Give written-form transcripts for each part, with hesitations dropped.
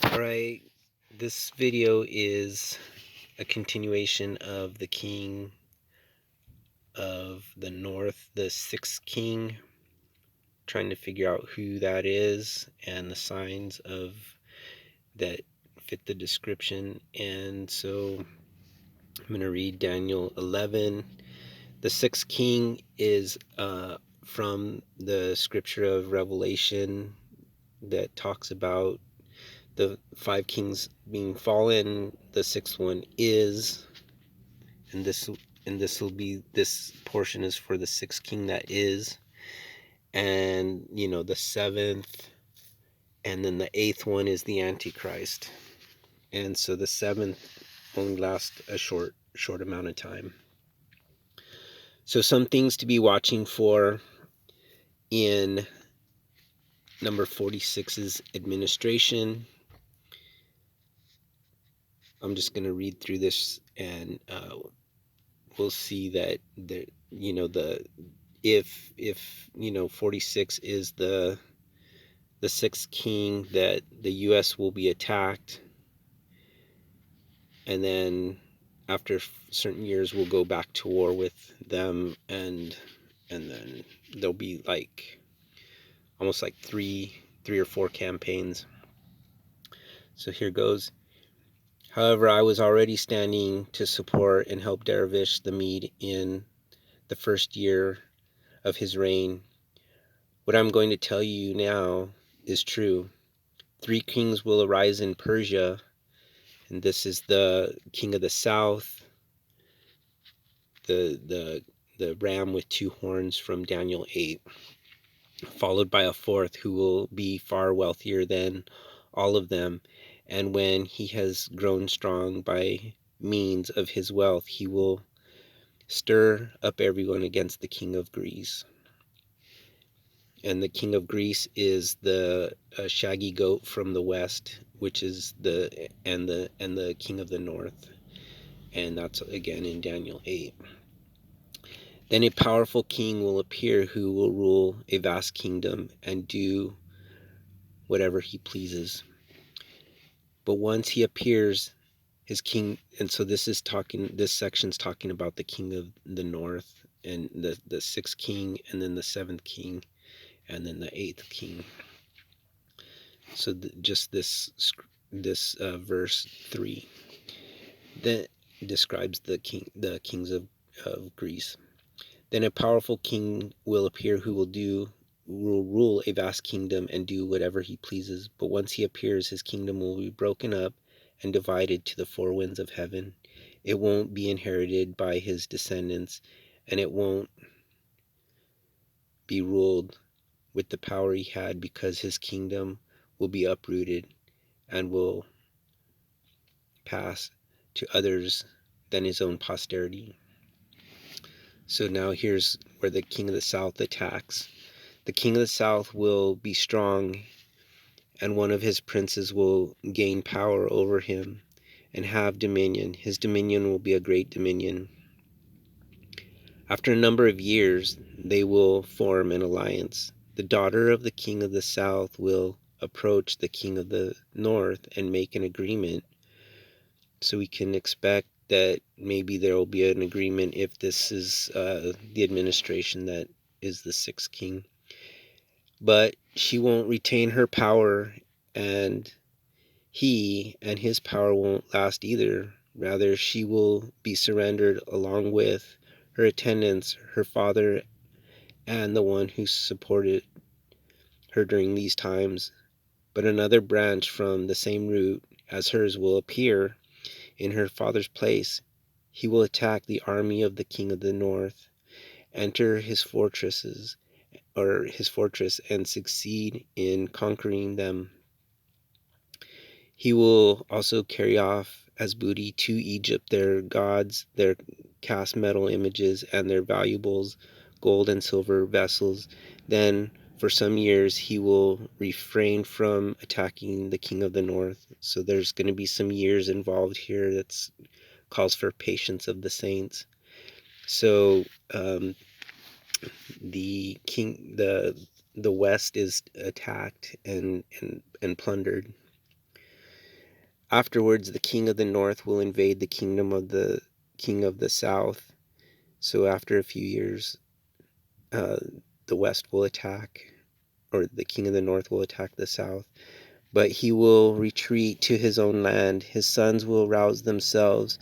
Alright, this video is a continuation of the King of the North, the sixth king, trying to figure out who that is and the signs of that fit the description. And so I'm going to read Daniel 11. The sixth king is from the scripture of Revelation that talks about the five kings being fallen. The sixth one is, and this will be, this portion is for the sixth king that is, and the seventh, and then the eighth one is the Antichrist. And so the seventh only lasts a short amount of time. So some things to be watching for in number 46's administration. I'm just going to read through this, and we'll see that if 46 is the sixth king, that the U.S. will be attacked, and then after certain years we'll go back to war with them, and then there'll be like almost like three or four campaigns. So here goes. However, I was already standing to support and help Darius the Mede in the first year of his reign. What I'm going to tell you now is true. 3 kings will arise in Persia, and this is the king of the south, the ram with 2 horns from Daniel 8, followed by a fourth who will be far wealthier than all of them. And when he has grown strong by means of his wealth, he will stir up everyone against the king of Greece. And the king of Greece is the shaggy goat from the west, which is the king of the north. And that's again in Daniel 8. Then a powerful king will appear who will rule a vast kingdom and do whatever he pleases. But once he appears, his king, and so this section's talking about the king of the north, and the sixth king, and then the seventh king, and then the eighth king. So just this verse 3 that describes the kings of Greece. Then a powerful king will appear who will rule a vast kingdom and do whatever he pleases. But once he appears, his kingdom will be broken up and divided to the 4 winds of heaven. It won't be inherited by his descendants, and it won't be ruled with the power he had, because his kingdom will be uprooted and will pass to others than his own posterity. So now here's where the king of the south attacks. The king of the south will be strong, and one of his princes will gain power over him and have dominion. His dominion will be a great dominion. After a number of years, they will form an alliance. The daughter of the king of the south will approach the king of the north and make an agreement. So we can expect that maybe there will be an agreement if this is the administration that is the sixth king. But she won't retain her power, and he and his power won't last either. Rather, she will be surrendered along with her attendants, her father, and the one who supported her during these times. But another branch from the same root as hers will appear in her father's place. He will attack the army of the king of the north, enter his fortress, and succeed in conquering them. He will also carry off as booty to Egypt their gods, their cast metal images, and their valuables, gold and silver vessels. Then for some years he will refrain from attacking the king of the north. So there's going to be some years involved here. That's calls for patience of the saints. So the west is attacked and plundered. Afterwards, the king of the north will invade the kingdom of the king of the south. So after a few years, the west will attack, or the king of the north will attack the south. But he will retreat to his own land. His sons will rouse themselves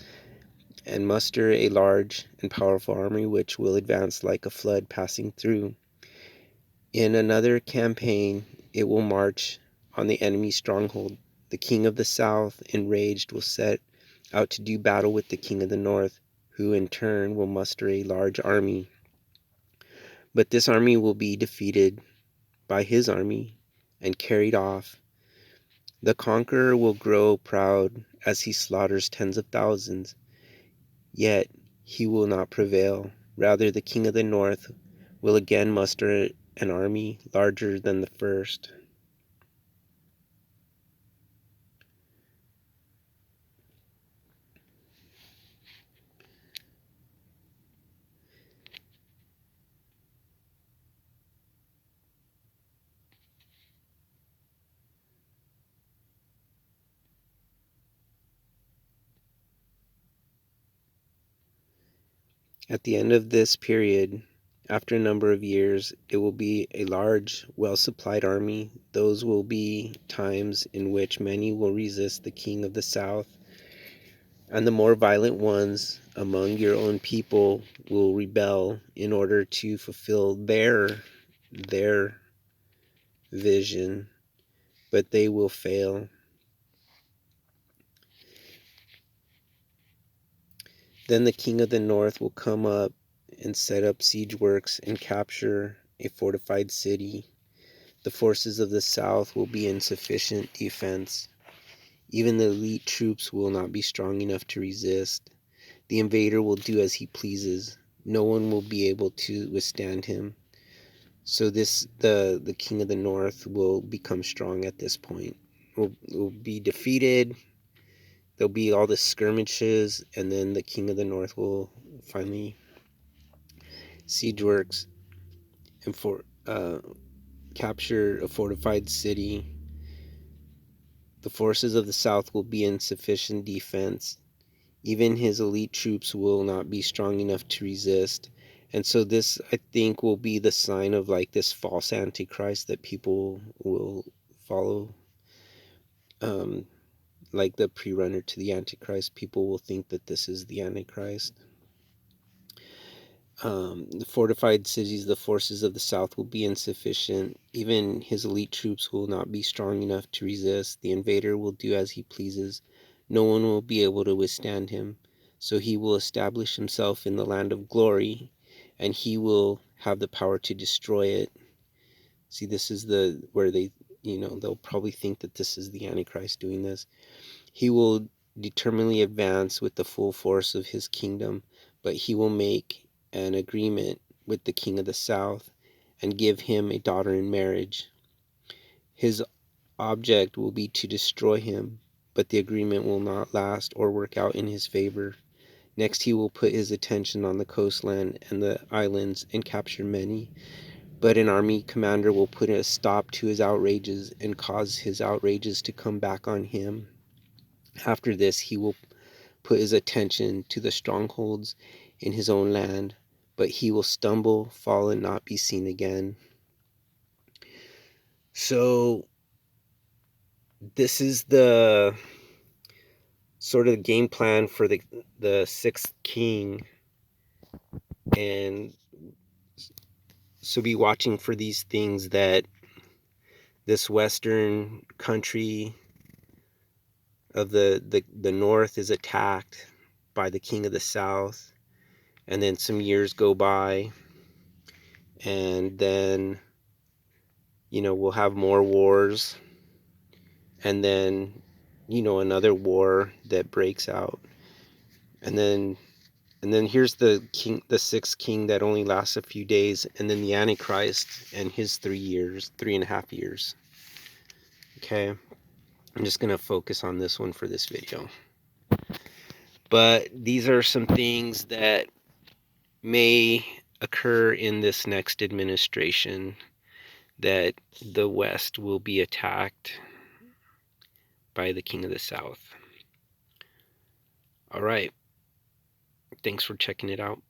and muster a large and powerful army, which will advance like a flood passing through. In another campaign, it will march on the enemy's stronghold. The king of the south, enraged, will set out to do battle with the king of the north, who in turn will muster a large army. But this army will be defeated by his army and carried off. The conqueror will grow proud as he slaughters tens of thousands, yet he will not prevail. Rather, the king of the north will again muster an army larger than the first. At the end of this period, after a number of years, it will be a large, well-supplied army. Those will be times in which many will resist the king of the south, and the more violent ones among your own people will rebel in order to fulfill their vision, but they will fail. Then the king of the north will come up and set up siege works and capture a fortified city. The forces of the south will be in sufficient defense. Even the elite troops will not be strong enough to resist. The invader will do as he pleases. No one will be able to withstand him. So the king of the north will become strong at this point. Will be defeated. There'll be all the skirmishes, and then the king of the north will finally siege works and capture a fortified city. The forces of the south will be in sufficient defense. Even his elite troops will not be strong enough to resist. And so this, I think, will be the sign of like this false antichrist that people will follow. Like the pre-runner to the antichrist, people will think that this is the antichrist. The fortified cities, the forces of the south will be insufficient. Even his elite troops will not be strong enough to resist. The invader will do as he pleases. No one will be able to withstand him. So he will establish himself in the land of glory, and he will have the power to destroy it. See, this is where they'll probably think that this is the Antichrist doing this. He will determinedly advance with the full force of his kingdom, but he will make an agreement with the king of the south and give him a daughter in marriage. His object will be to destroy him, but the agreement will not last or work out in his favor. Next, he will put his attention on the coastland and the islands and capture many, but an army commander will put a stop to his outrages and cause his outrages to come back on him. After this, he will put his attention to the strongholds in his own land, but he will stumble, fall, and not be seen again. So this is the sort of game plan for the sixth king, and so be watching for these things, that this western country of the north is attacked by the king of the south, and then some years go by, and then we'll have more wars, and then another war that breaks out, and then here's the sixth king that only lasts a few days, and then the Antichrist and his 3.5 years. Okay, I'm just gonna focus on this one for this video, but these are some things that may occur in this next administration, that the West will be attacked by the King of the South. All right. Thanks for checking it out.